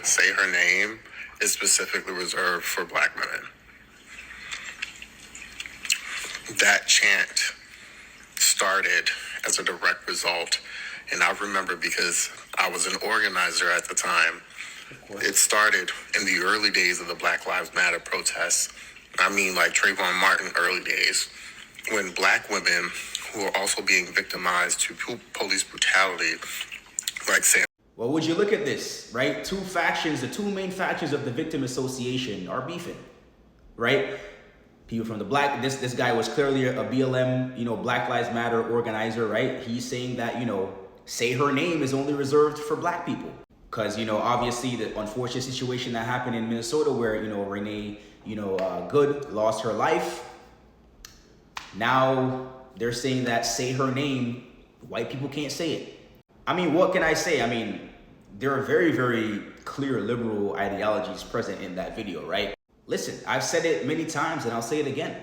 that "Say Her Name" is specifically reserved for Black women. That chant started as a direct result, and I remember because I was an organizer at the time. It started in the early days of the Black Lives Matter protests. I mean, like Trayvon Martin early days, when Black women who are also being victimized to police brutality, like Sam. Well, would you look at this, right? Two factions, the two main factions of the victim association are beefing, right? People from the black, this guy was clearly a BLM, Black Lives Matter organizer, right? He's saying that, say her name is only reserved for Black people. Because, obviously the unfortunate situation that happened in Minnesota where, Renee, Good lost her life. Now they're saying that say her name, white people can't say it. I mean, what can I say? I mean, there are very, very clear liberal ideologies present in that video, right? Listen, I've said it many times and I'll say it again.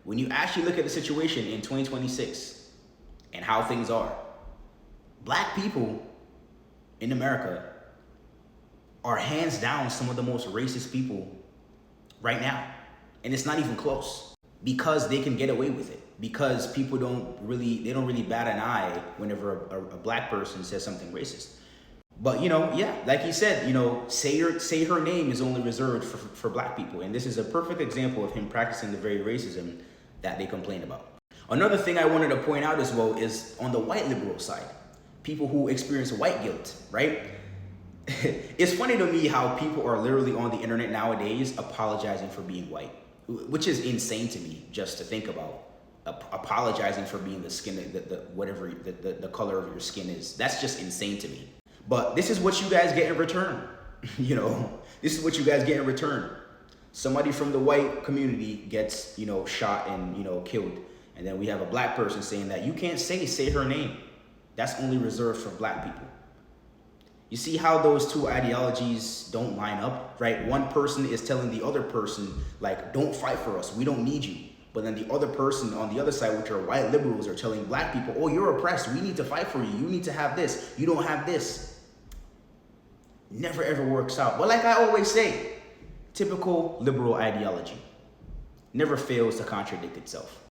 When you actually look at the situation in 2026 and how things are, Black people in America are hands down some of the most racist people right now. And it's not even close because they can get away with it. Because people don't really bat an eye whenever a Black person says something racist. But, yeah, like he said, say her name is only reserved for Black people. And this is a perfect example of him practicing the very racism that they complain about. Another thing I wanted to point out as well is on the white liberal side, people who experience white guilt, right? It's funny to me how people are literally on the internet nowadays apologizing for being white, which is insane to me just to think about. Apologizing for being the skin, whatever the color of your skin is. That's just insane to me. But this is what you guys get in return. This is what you guys get in return. Somebody from the white community gets, shot and, killed. And then we have a Black person saying that you can't say her name. That's only reserved for Black people. You see how those two ideologies don't line up, right? One person is telling the other person, like, don't fight for us. We don't need you. But then the other person on the other side, which are white liberals, are telling Black people, oh, you're oppressed. We need to fight for you. You need to have this. You don't have this. Never ever works out. But like I always say, typical liberal ideology never fails to contradict itself.